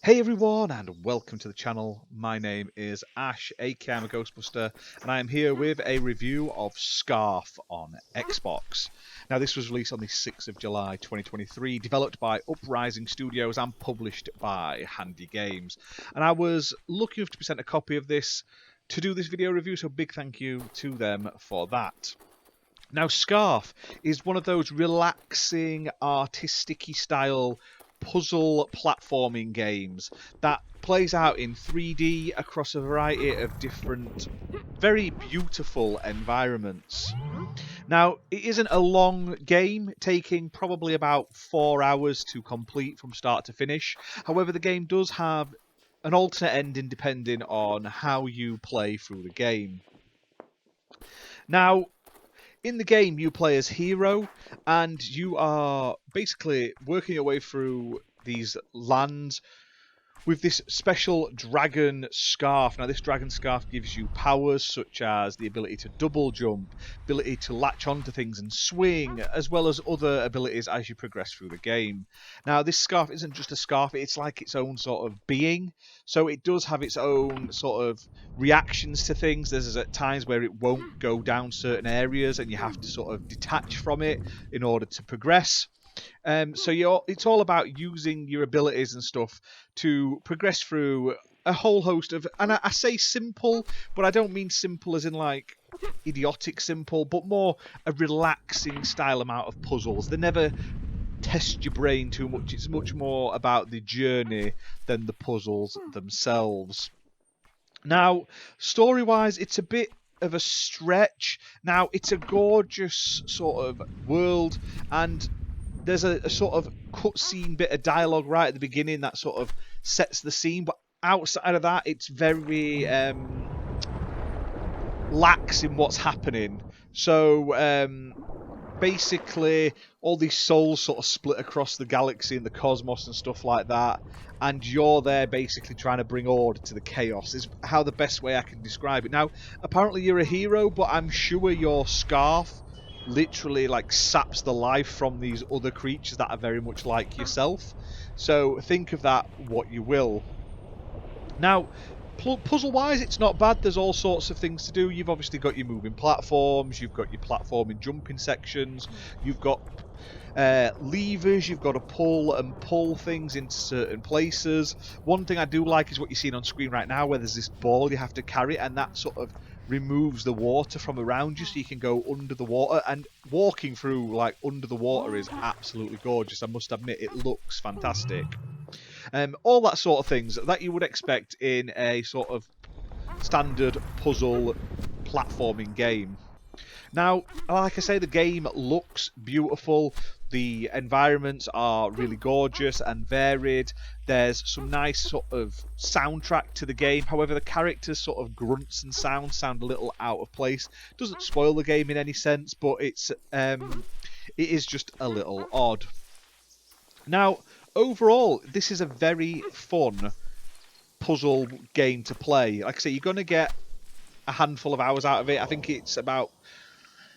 Hey everyone, and welcome to the channel. My name is Ash, aka I'm a Ghostbuster, and I am here with a review of Scarf on Xbox. Now, this was released on the 6th of July 2023, developed by Uprising Studios and published by Handy Games. And I was lucky enough to be sent a copy of this to do this video review, so big thank you to them for that. Now, Scarf is one of those relaxing, artistic-y style puzzle platforming games that plays out in 3D across a variety of different, very beautiful environments. Now, it isn't a long game, taking probably about 4 hours to complete from start to finish. However, the game does have an alternate ending depending on how you play through the game. Now, in the game, you play as Hero, and you are basically working your way through these lands with this special dragon scarf. Now, this dragon scarf gives you powers such as the ability to double jump, ability to latch onto things and swing, as well as other abilities as you progress through the game. Now, this scarf isn't just a scarf, it's like its own sort of being. So it does have its own sort of reactions to things. There's at times where it won't go down certain areas and you have to sort of detach from it in order to progress. So it's all about using your abilities and stuff to progress through a whole host of, and I say simple, but I don't mean simple as in like idiotic simple, but more a relaxing style amount of puzzles. They never test your brain too much. It's much more about the journey than the puzzles themselves. Now, story-wise, it's a bit of a stretch. Now, it's a gorgeous sort of world, and there's a sort of cutscene bit of dialogue right at the beginning that sort of sets the scene, but outside of that, it's very lax in what's happening. So basically, all these souls sort of split across the galaxy and the cosmos and stuff like that, and you're there basically trying to bring order to the chaos, is how the best way I can describe it. Now, apparently you're a hero, but I'm sure your scarf literally like saps the life from these other creatures that are very much like yourself. So think of that what you will. Now, puzzle-wise, it's not bad. There's all sorts of things to do. You've obviously got your moving platforms, you've got your platforming jumping sections, you've got levers, you've got to pull things into certain places. One thing I do like is what you're seeing on screen right now, where there's this ball you have to carry, and that sort of removes the water from around you so you can go under the water, and walking through like under the water is absolutely gorgeous. I must admit, it looks fantastic. All that sort of things that you would expect in a sort of standard puzzle platforming game. Now, like I say, the game looks beautiful. The environments are really gorgeous and varied. There's some nice sort of soundtrack to the game. However, the characters' sort of grunts and sounds sound a little out of place. Doesn't spoil the game in any sense, but it is just a little odd. Now, overall, this is a very fun puzzle game to play. Like I say, you're going to get a handful of hours out of it. I think it's about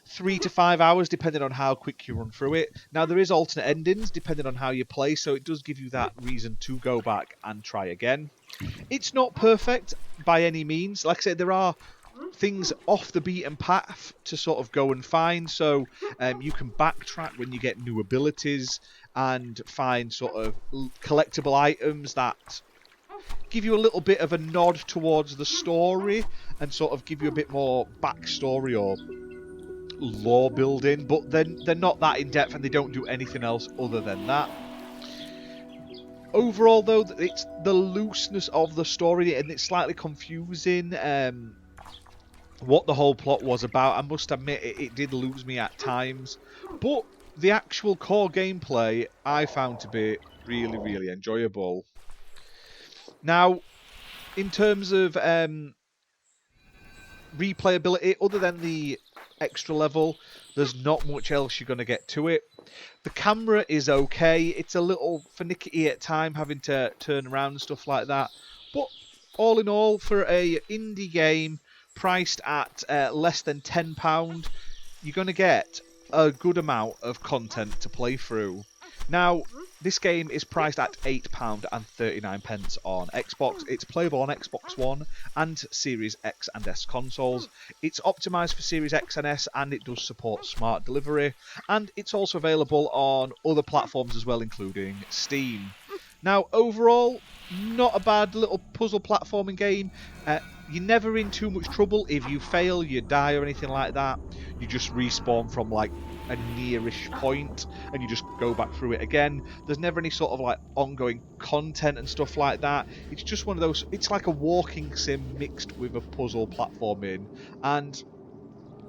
3 to 5 hours, depending on how quick you run through it. Now, there is alternate endings, depending on how you play, so it does give you that reason to go back and try again. It's not perfect by any means. Like I said, there are things off the beaten path to sort of go and find, so you can backtrack when you get new abilities and find sort of collectible items that give you a little bit of a nod towards the story and sort of give you a bit more backstory or lore building, but then they're not that in depth and they don't do anything else other than that. Overall, though, it's the looseness of the story, and it's slightly confusing what the whole plot was about. I must admit, it did lose me at times, but the actual core gameplay I found to be really, really enjoyable. Now, in terms of replayability, other than the extra level, there's not much else you're going to get to it. The camera is okay. It's a little finicky at time, having to turn around and stuff like that. But all in all, for a indie game priced at less than £10, you're going to get a good amount of content to play through. Now, This game is priced at £8.39 on Xbox. It's playable on Xbox One and Series X and S consoles. It's optimised for Series X and S, and it does support smart delivery. And it's also available on other platforms as well, including Steam. Now, overall, not a bad little puzzle platforming game. You're never in too much trouble. If you fail, you die or anything like that, you just respawn from like a nearish point and you just go back through it again. There's never any sort of like ongoing content and stuff like that. It's just one of those, it's like a walking sim mixed with a puzzle platforming, and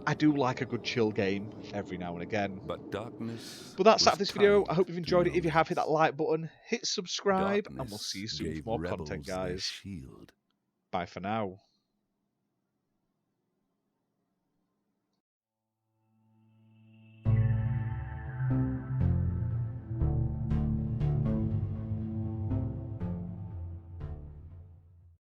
I do like a good chill game every now and again. But darkness. But that's that was for this video. kind I hope you've enjoyed it. to If you have, hit that like button, hit subscribe, and we'll Darkness see you soon for gave more rebels content, their guys. shield. Bye for now.